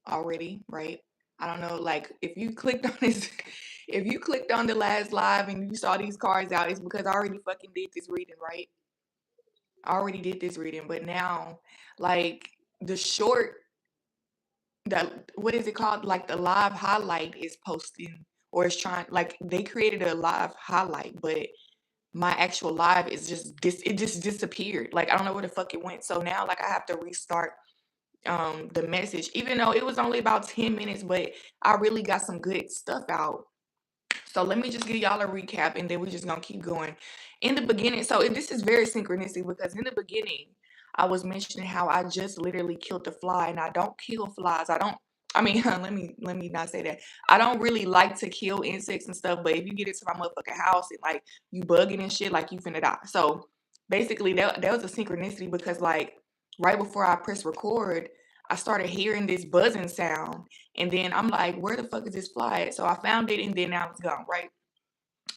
already, right? I don't know, like if you clicked on this, if you clicked on the last live and you saw these cards out, it's because I already fucking did this reading, right? I already did this reading, but now, like the short, the what is it called? Like the live highlight is posting or it's trying, like they created a live highlight, but my actual live is just it just disappeared. Like I don't know where the fuck it went. So now like I have to restart the message, even though it was only about 10 minutes, but I really got some good stuff out. So let me just give y'all a recap and then we're just gonna keep going. In the beginning, so this is very synchronistic because in the beginning, I was mentioning how I just literally killed the fly and I don't kill flies. I don't I mean, let me not say that. I don't really like to kill insects and stuff, but if you get into my motherfucking house and like you bugging and shit, like you finna die. So basically that was a synchronicity because like right before I press record, I started hearing this buzzing sound and then I'm like, where the fuck is this fly at? So I found it and then now it's gone, right?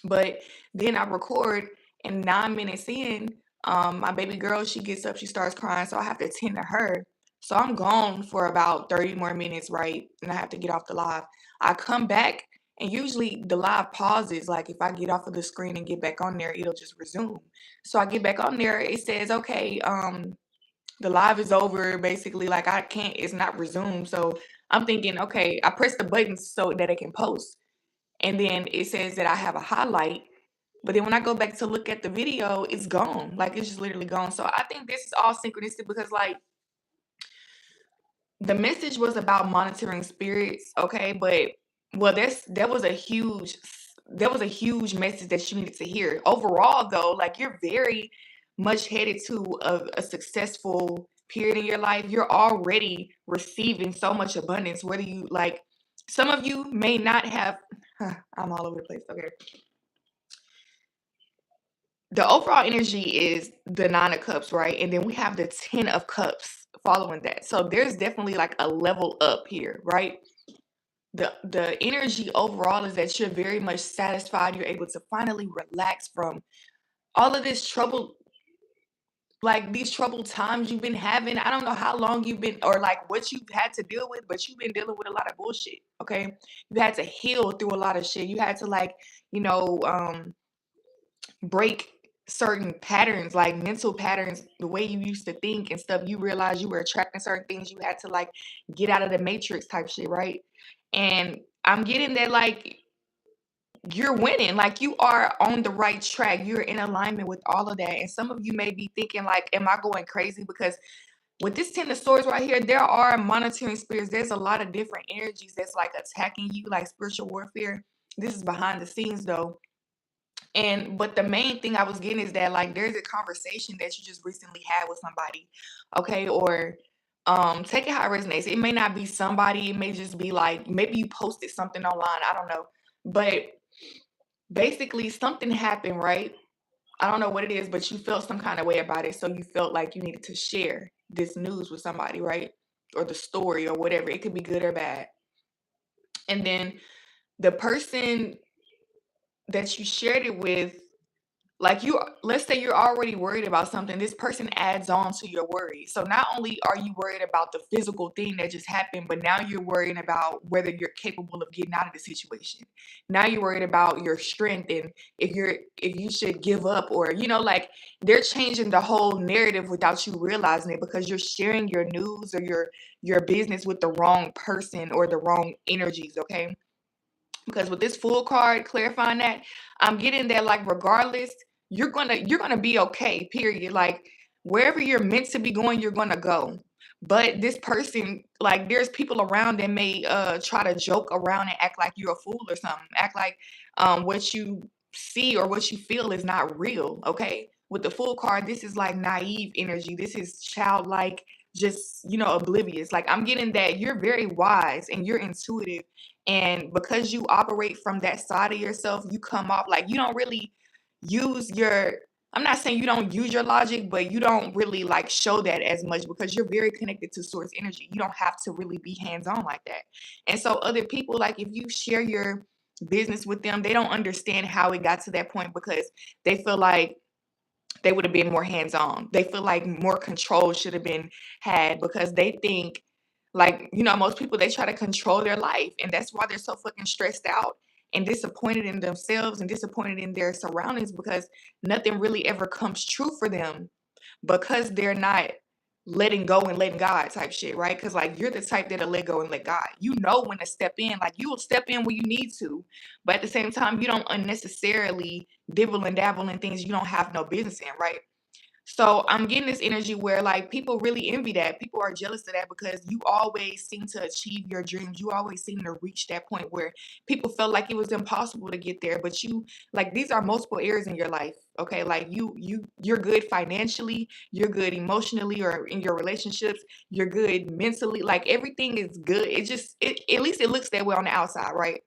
But then I record and 9 minutes in, my baby girl, she gets up, she starts crying. So I have to tend to her. So I'm gone for about 30 more minutes, right? And I have to get off the live. I come back and usually the live pauses. Like if I get off of the screen and get back on there, it'll just resume. So I get back on there, it says, okay, the live is over basically, like I can't, it's not resumed. So I'm thinking, okay, I press the button so that it can post and then it says that I have a highlight, but then when I go back to look at the video, it's gone, like it's just literally gone. So I think this is all synchronistic because like the message was about monitoring spirits, okay, but well that was a huge message that you needed to hear. Overall though, like you're very much headed to a successful period in your life. You're already receiving so much abundance, whether you like some of you may not have I'm all over the place. Okay. The overall energy is the 9 of cups, right? And then we have the 10 of cups following that. So there's definitely like a level up here, right? The energy overall is that you're very much satisfied. You're able to finally relax from all of this trouble, like these troubled times you've been having. I don't know how long you've been or like what you've had to deal with, but you've been dealing with a lot of bullshit. Okay. You had to heal through a lot of shit. You had to like, you know, break certain patterns, like mental patterns, the way you used to think and stuff. You realize you were attracting certain things. You had to like get out of the matrix type shit, right? And I'm getting that like you're winning, like you are on the right track. You're in alignment with all of that. And some of you may be thinking, like, am I going crazy? Because with this 10 of swords right here, there are monitoring spirits. There's a lot of different energies that's like attacking you, like spiritual warfare. This is behind the scenes though. And but the main thing I was getting is that like there's a conversation that you just recently had with somebody, okay? Or take it how it resonates. It may not be somebody, it may just be like maybe you posted something online, I don't know. But basically something happened, right? I don't know what it is, but you felt some kind of way about it. So you felt like you needed to share this news with somebody, right? Or the story or whatever. It could be good or bad. And then the person that you shared it with, like you, let's say you're already worried about something, this person adds on to your worry. So not only are you worried about the physical thing that just happened, but now you're worrying about whether you're capable of getting out of the situation. Now you're worried about your strength and if you should give up or like they're changing the whole narrative without you realizing it because you're sharing your news or your business with the wrong person or the wrong energies, okay? Because with this full card clarifying that, I'm getting that like regardless, you're gonna be okay, period. Like wherever you're meant to be going, you're gonna go. But this person, like there's people around that may try to joke around and act like you're a fool or something. Act like what you see or what you feel is not real. Okay. With the full card, this is like naive energy. This is childlike, just oblivious. Like I'm getting that you're very wise and you're intuitive and because you operate from that side of yourself, you come off like you don't really use your, I'm not saying you don't use your logic, but you don't really like show that as much because you're very connected to source energy. You don't have to really be hands on like that. And so, other people, like if you share your business with them, they don't understand how it got to that point because they feel like they would have been more hands on. They feel like more control should have been had because they think Like, most people, they try to control their life, and that's why they're so fucking stressed out and disappointed in themselves and disappointed in their surroundings, because nothing really ever comes true for them because they're not letting go and letting God type shit, right? Because like you're the type that'll let go and let God. You know when to step in. Like you will step in when you need to, but at the same time, you don't unnecessarily dibble and dabble in things you don't have no business in, right? So I'm getting this energy where like people really envy that. People are jealous of that because you always seem to achieve your dreams. You always seem to reach that point where people felt like it was impossible to get there. But you like these are multiple areas in your life. Okay. Like you're good financially, you're good emotionally or in your relationships, you're good mentally. Like everything is good. At least it looks that way on the outside, right?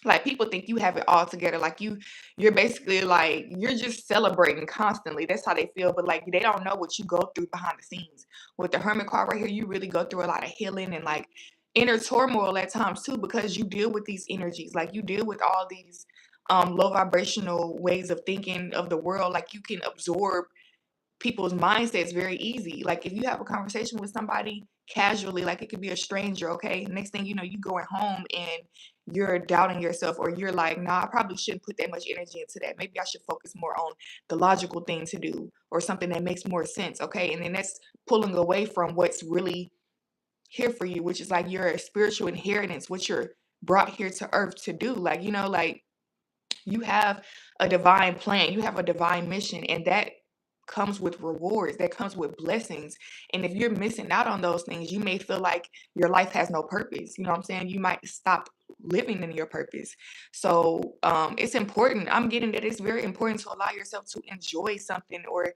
Like people think you have it all together. Like you're basically like you're just celebrating constantly. That's how they feel. But like they don't know what you go through behind the scenes. With the hermit card right here, you really go through a lot of healing and like inner turmoil at times too, because you deal with these energies. Like you deal with all these low vibrational ways of thinking of the world. Like you can absorb people's mindsets very easy. Like if you have a conversation with somebody casually, like it could be a stranger, okay? Next thing you know, you going home and you're doubting yourself, or you're like, nah, I probably shouldn't put that much energy into that. Maybe I should focus more on the logical thing to do or something that makes more sense, okay? And then that's pulling away from what's really here for you, which is like your spiritual inheritance, what you're brought here to earth to do. Like, like you have a divine plan, you have a divine mission, and that comes with rewards, that comes with blessings. And if you're missing out on those things, you may feel like your life has no purpose. You know what I'm saying? You might stop living in your purpose. So it's important. I'm getting that it's very important to allow yourself to enjoy something or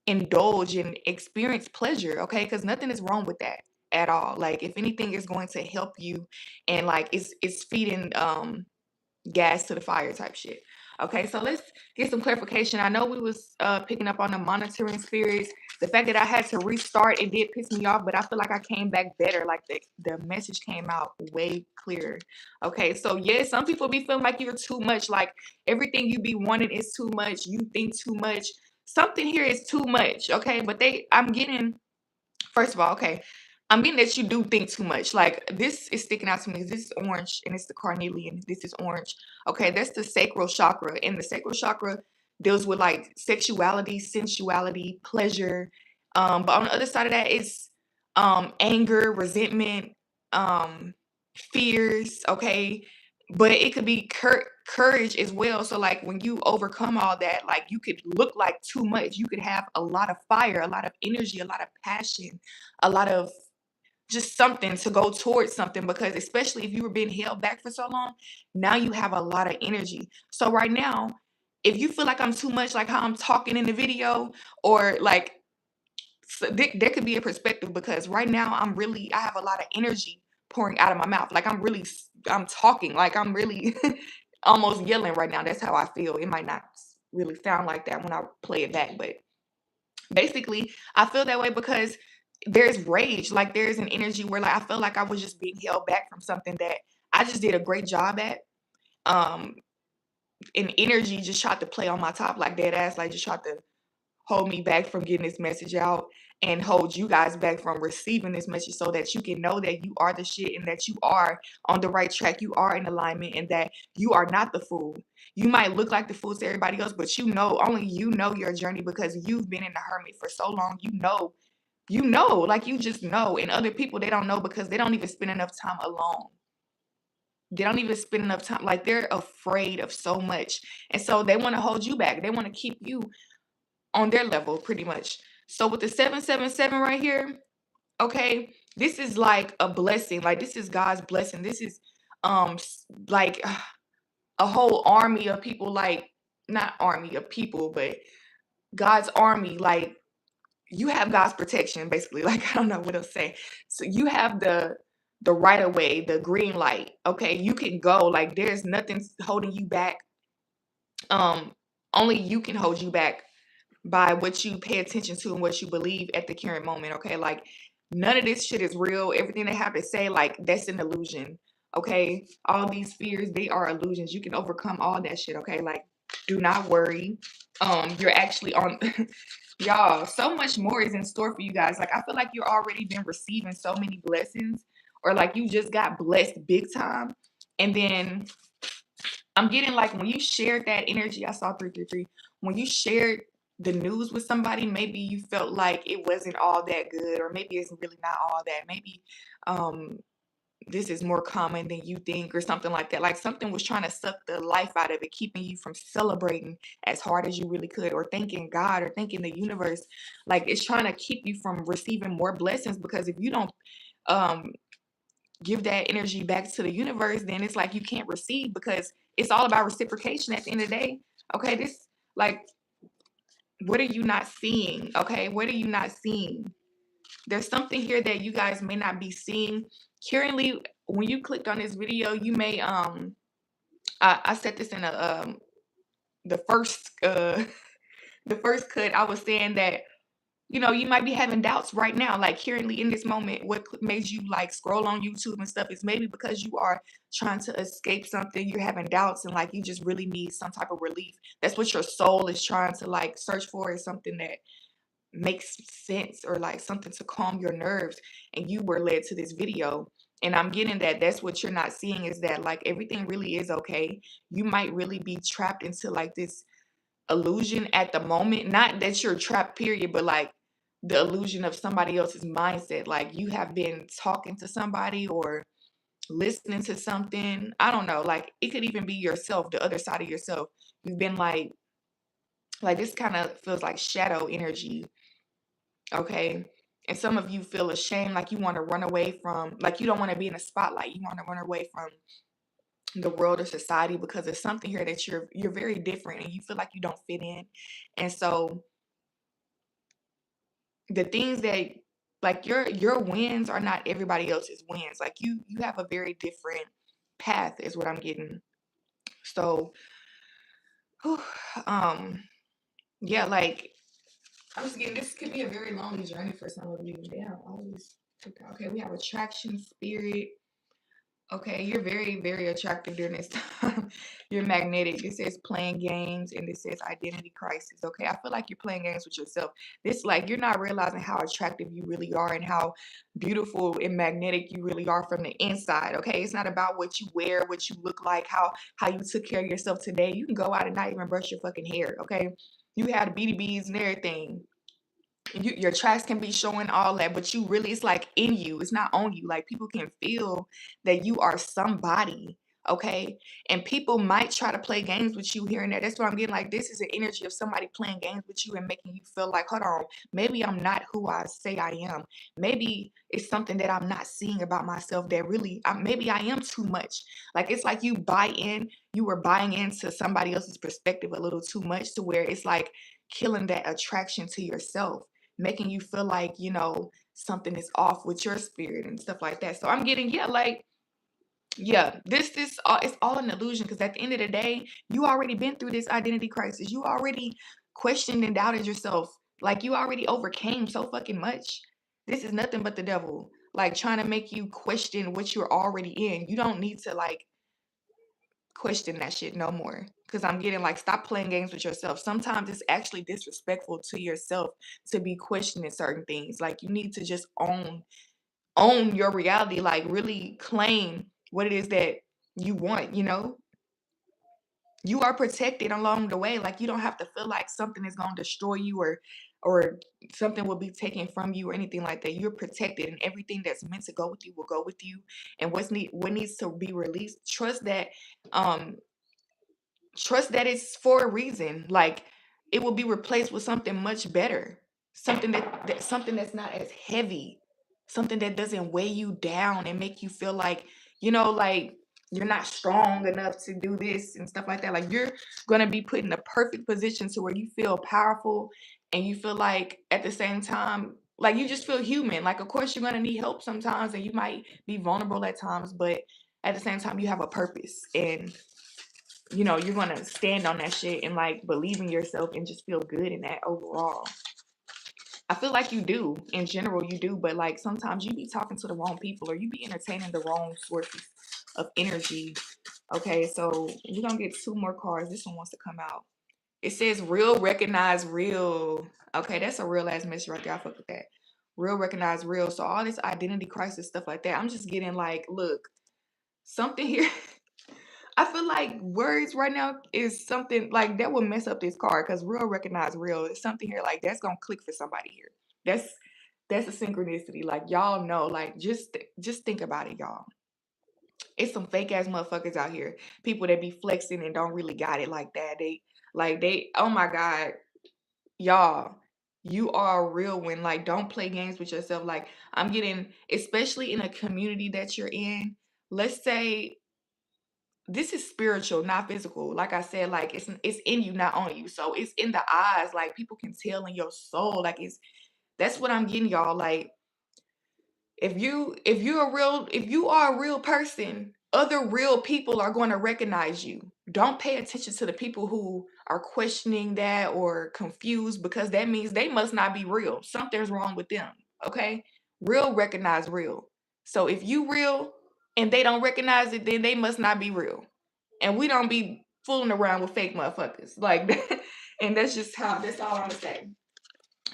indulge and experience pleasure, okay? Because nothing is wrong with that at all. Like if anything is going to help you and like it's feeding gas to the fire type shit. Okay, so let's get some clarification. I know we was picking up on the monitoring spirits. The fact that I had to restart, it did piss me off, but I feel like I came back better. Like the message came out way clearer. Okay, so yeah, some people be feeling like you're too much. Like everything you be wanting is too much. You think too much. Something here is too much. Okay, but I'm getting, first of all, okay, I'm getting that you do think too much. Like this is sticking out to me. This is orange and it's the carnelian. This is orange. Okay, that's the sacral chakra. And the sacral chakra deals with like sexuality, sensuality, pleasure. But on the other side of that is anger, resentment, um, fears, okay? But it could be courage as well. So like when you overcome all that, like you could look like too much. You could have a lot of fire, a lot of energy, a lot of passion, a lot of just something to go towards something, because especially if you were being held back for so long, now you have a lot of energy. So right now, if you feel like I'm too much, like how I'm talking in the video, or like so there could be a perspective, because right now I have a lot of energy pouring out of my mouth. Like I'm talking, like I'm really almost yelling right now. That's how I feel. It might not really sound like that when I play it back, but basically I feel that way because there's rage. Like there's an energy where like I felt like I was just being held back from something that I just did a great job at. Um, and energy just tried to play on my top, like dead ass, like just tried to hold me back from getting this message out and hold you guys back from receiving this message, so that you can know that you are the shit and that you are on the right track, you are in alignment, and that you are not the fool. You might look like the fool to everybody else, but only you know your journey, because you've been in the hermit for so long. Like you just know. And other people, they don't know because they don't even spend enough time alone. They don't even spend enough time. Like they're afraid of so much. And so they want to hold you back. They want to keep you on their level pretty much. So with the 777 right here, okay, this is like a blessing. Like this is God's blessing. This is like a whole army of people, like not army of people, but God's army. Like you have God's protection basically. Like I don't know what else to say. So you have the right of way, the green light. Okay, you can go. Like there's nothing holding you back. Only you can hold you back by what you pay attention to and what you believe at the current moment. Okay, like none of this shit is real. Everything they have to say, like that's an illusion. Okay, all these fears, they are illusions. You can overcome all that shit. Okay, like do not worry. You're actually on Y'all, so much more is in store for you guys. Like, I feel like you're already been receiving so many blessings, or like you just got blessed big time. And then I'm getting like when you shared that energy, I saw 333. When you shared the news with somebody, maybe you felt like it wasn't all that good, or maybe it's really not all that. Maybe um this is more common than you think, or something like that. Like something was trying to suck the life out of it, keeping you from celebrating as hard as you really could, or thanking God, or thanking the universe. Like it's trying to keep you from receiving more blessings, because if you don't um give that energy back to the universe, then it's like you can't receive, because it's all about reciprocation at the end of the day. Okay, this, like, what are you not seeing? Okay, what are you not seeing? There's something here that you guys may not be seeing. Currently, when you clicked on this video, you may I said this in a the first the first cut. I was saying that, you might be having doubts right now, like currently in this moment. What made you like scroll on YouTube and stuff is maybe because you are trying to escape something. You're having doubts, and like you just really need some type of relief. That's what your soul is trying to like search for, is something that makes sense, or like something to calm your nerves. And you were led to this video. And I'm getting that that's what you're not seeing, is that like everything really is okay. You might really be trapped into like this illusion at the moment. Not that you're trapped, period, but like the illusion of somebody else's mindset. Like you have been talking to somebody or listening to something. I don't know. Like it could even be yourself, the other side of yourself. You've been like this kind of feels like shadow energy. Okay. And some of you feel ashamed, like you want to run away from, like you don't want to be in the spotlight. You want to run away from the world or society, because there's something here that you're very different, and you feel like you don't fit in. And so the things that, like, your wins are not everybody else's wins. Like you have a very different path, is what I'm getting. So um yeah, like I'm just getting, this could be a very long journey for some of you. Damn, always okay. We have attraction, spirit. Okay, you're very, very attractive during this time. You're magnetic. It says playing games, and it says identity crisis. Okay, I feel like you're playing games with yourself. This, like, you're not realizing how attractive you really are, and how beautiful and magnetic you really are from the inside. Okay, it's not about what you wear, what you look like, how you took care of yourself today. You can go out and not even brush your fucking hair. Okay, you had the BDBs and everything. Your tracks can be showing all that, but you really, it's like in you, it's not on you. Like people can feel that you are somebody. Okay, and people might try to play games with you here and there. That's what I'm getting. Like this is an energy of somebody playing games with you and making you feel like, hold on, maybe I'm not who I say I am. Maybe it's something that I'm not seeing about myself that really, maybe I am too much. Like it's like you were buying into somebody else's perspective a little too much, to where it's like killing that attraction to yourself, making you feel like, something is off with your spirit and stuff like that. So I'm getting, yeah, like, yeah, this all, it's all an illusion, because at the end of the day, you already been through this identity crisis. You already questioned and doubted yourself. Like you already overcame so fucking much. This is nothing but the devil, like trying to make you question what you're already in. You don't need to like question that shit no more. Cause I'm getting like, stop playing games with yourself. Sometimes it's actually disrespectful to yourself to be questioning certain things. Like you need to just own your reality, like really claim what it is that you want, you are protected along the way. Like you don't have to feel like something is going to destroy you, or something will be taken from you or anything like that. You're protected, and everything that's meant to go with you will go with you. And what needs to be released, um trust that it's for a reason. Like it will be replaced with something much better, something something that's not as heavy, something that doesn't weigh you down and make you feel like, like you're not strong enough to do this and stuff like that. Like you're going to be put in a perfect position to where you feel powerful, and you feel like at the same time, like you just feel human. Like of course you're going to need help sometimes, and you might be vulnerable at times, but at the same time you have a purpose, and you're gonna stand on that shit and like believe in yourself and just feel good in that overall. I feel like you do. In general, you do, but like sometimes you be talking to the wrong people, or you be entertaining the wrong sources of energy. Okay, so we're gonna get two more cards. This one wants to come out. It says real recognize real. Okay, that's a real ass message right there. I fuck with that. Real recognize real. So all this identity crisis stuff like that, I'm just getting like, look, something here. I feel like words right now is something like that will mess up this card because real recognize real is something here like that's gonna click for somebody here. That's a synchronicity. Like y'all know, like just think about it, y'all. It's some fake ass motherfuckers out here. People that be flexing and don't really got it like that. They oh my God, y'all, you are a real one. Like, don't play games with yourself. Like, I'm getting, especially in a community that you're in, let's say this is spiritual, not physical. Like I said, like it's in you, not on you. So it's in the eyes. Like people can tell in your soul. Like it's that's what I'm getting, y'all. Like if you are a real person, other real people are going to recognize you. Don't pay attention to the people who are questioning that or confused because that means they must not be real. Something's wrong with them. Okay? Real recognize real. So if you real and they don't recognize it, then they must not be real. And we don't be fooling around with fake motherfuckers. Like and that's all I'm gonna say.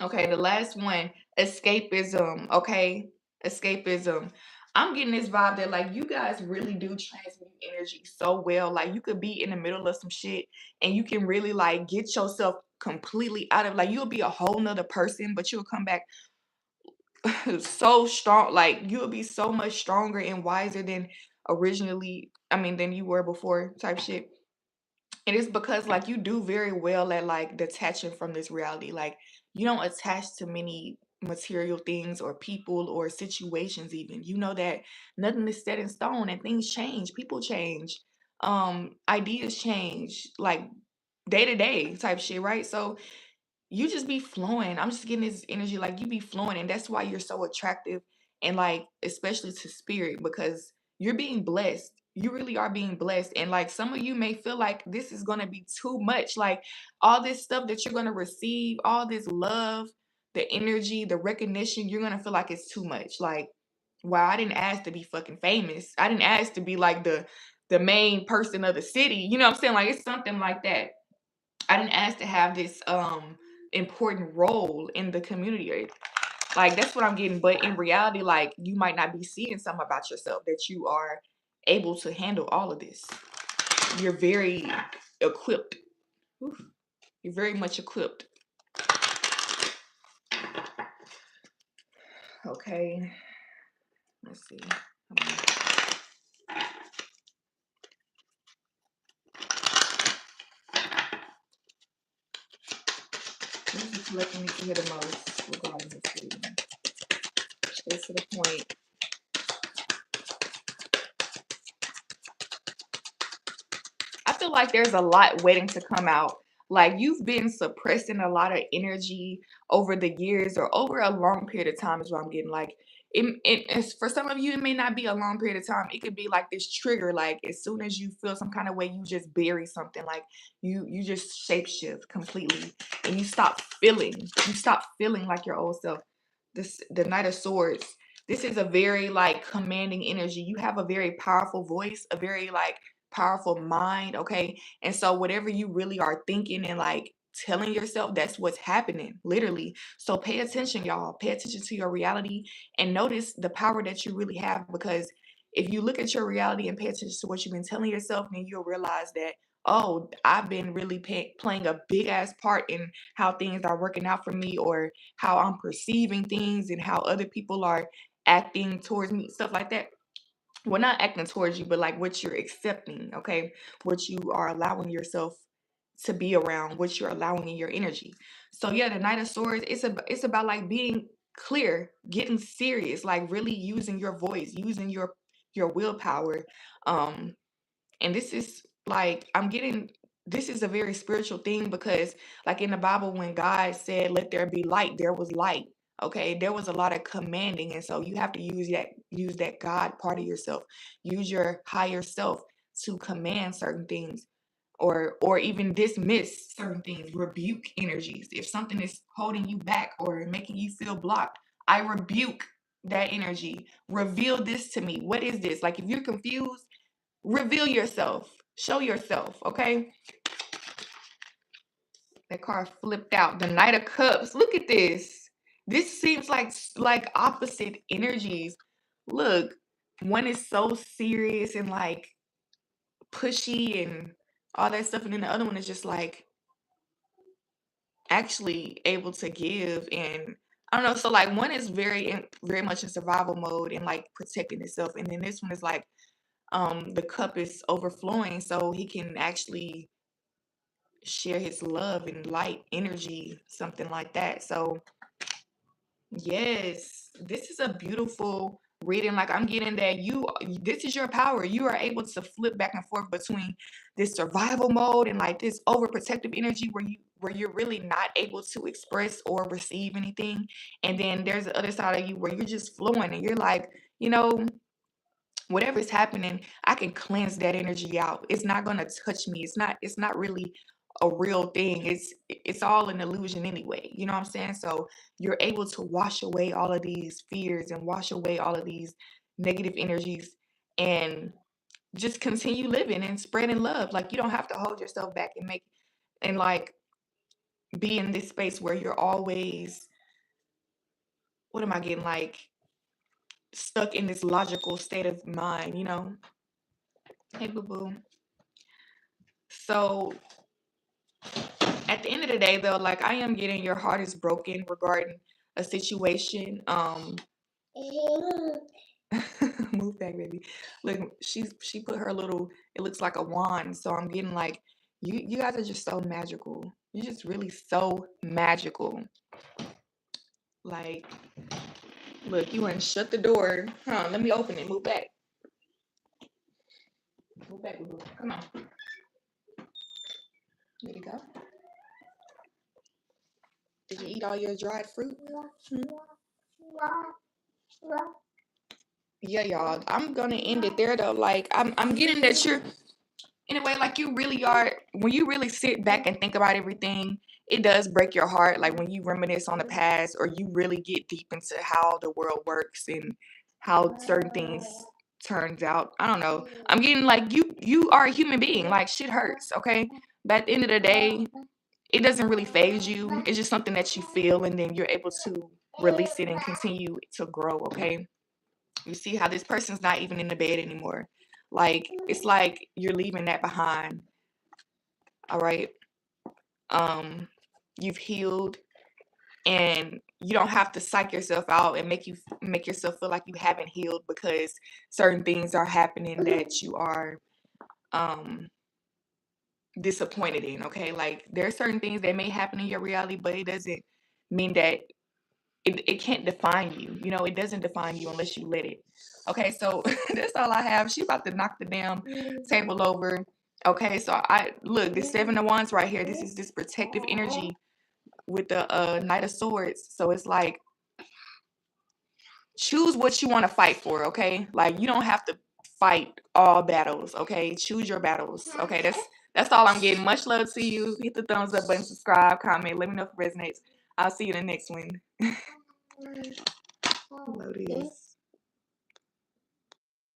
Okay, the last one, escapism. Okay, escapism. I'm getting this vibe that like you guys really do transmute energy so well. Like you could be in the middle of some shit and you can really like get yourself completely out of like you'll be a whole nother person, but you'll come back so strong. Like you'll be so much stronger and wiser than originally, I mean, than you were before type shit. And it's because like you do very well at like detaching from this reality. Like you don't attach to many material things or people or situations even. You know that nothing is set in stone and things change, people change, ideas change, like day to day type shit, right? So you just be flowing. I'm just getting this energy like you be flowing, and that's why you're so attractive and like especially to spirit because you're being blessed. You really are being blessed, and like some of you may feel like this is gonna be too much. Like all this stuff that you're gonna receive, all this love, the energy, the recognition, you're gonna feel like it's too much. Like, wow, I didn't ask to be fucking famous. I didn't ask to be like the main person of the city. You know what I'm saying? Like it's something like that. I didn't ask to have this important role in the community. Like that's what I'm getting. But in reality, like you might not be seeing something about yourself that you are able to handle all of this. You're very equipped. Oof. You're very much equipped. Okay. Let's see. Who's the collector needs to hear the most regarding this reading? Straight to the point. I feel like there's a lot waiting to come out. Like you've been suppressing a lot of energy over the years or over a long period of time is what I'm getting. Like it's for some of you, it may not be a long period of time. It could be like this trigger. Like as soon as you feel some kind of way, you just bury something. Like you just shapeshift completely and you stop feeling. You stop feeling like your old self. This the Knight of Swords. This is a very like commanding energy. You have a very powerful voice, a very like powerful mind, okay? And so whatever you really are thinking and like telling yourself, that's what's happening, literally. So pay attention, y'all. Pay attention to your reality and notice the power that you really have because if you look at your reality and pay attention to what you've been telling yourself, then you'll realize that, oh, I've been really playing a big ass part in how things are working out for me or how I'm perceiving things and how other people are acting towards me, stuff like that. Well, not acting towards you, but like what you're accepting, okay? What you are allowing yourself to be around, what you're allowing in your energy. So yeah, the Knight of Swords, it's about like being clear, getting serious, like really using your voice, using your willpower. Um, and this is like I'm getting this is a very spiritual thing because like in the Bible when God said let there be light, there was light. Okay, there was a lot of commanding and so you have to use that God part of yourself. Use your higher self to command certain things or even dismiss certain things, rebuke energies. If something is holding you back or making you feel blocked, I rebuke that energy. Reveal this to me. What is this? Like if you're confused, reveal yourself. Show yourself, okay? That card flipped out. The Knight of Cups. Look at this. This seems like opposite energies. Look, one is so serious and like pushy and all that stuff, and then the other one is just like actually able to give. And I don't know. So like one is very much in survival mode and like protecting itself, and then this one is like the cup is overflowing, so he can actually share his love and light energy, something like that. So yes, this is a beautiful reading. Like I'm getting that this is your power. You are able to flip back and forth between this survival mode and like this overprotective energy where you're really not able to express or receive anything. And then there's the other side of you where you're just flowing and you're like, you know, whatever is happening, I can cleanse that energy out. It's not gonna touch me. It's not really a real thing. It's all an illusion anyway. You know what I'm saying? So you're able to wash away all of these fears and wash away all of these negative energies and just continue living and spreading love. Like you don't have to hold yourself back and like be in this space where you're always, what am I getting, like stuck in this logical state of mind, you know? Hey boo boo. So at the end of the day though, like I am getting your heart is broken regarding a situation. Move back, baby. Look, she put her little, it looks like a wand. So I'm getting like you guys are just so magical. You're just really so magical. Like, look, you wouldn't shut the door. Huh, let me open it. Move back. Move back, boo boo. Come on. There you go. Did you eat all your dried fruit? Hmm? Yeah, y'all. I'm gonna end it there though. Like I'm getting that you're in a way like you really are when you really sit back and think about everything, it does break your heart. Like when you reminisce on the past or you really get deep into how the world works and how certain things turns out. I don't know. I'm getting like you are a human being. Like shit hurts, okay? But at the end of the day, it doesn't really phase you. It's just something that you feel and then you're able to release it and continue to grow, okay? You see how this person's not even in the bed anymore. Like it's like you're leaving that behind. All right. You've healed and you don't have to psych yourself out and make yourself feel like you haven't healed because certain things are happening that you are disappointed in, okay? Like there are certain things that may happen in your reality, but it doesn't mean that it can't define you. You know, it doesn't define you unless you let it. Okay, so that's all I have. She about to knock the damn table over. Okay, so I look, this 7 of Wands right here. This is this protective energy with the Knight of Swords. So it's like choose what you want to fight for, okay? Like you don't have to fight all battles, okay? Choose your battles. Okay, that's all I'm getting. Much love to you. Hit the thumbs up button, subscribe, comment, let me know if it resonates. I'll see you in the next one. Love these.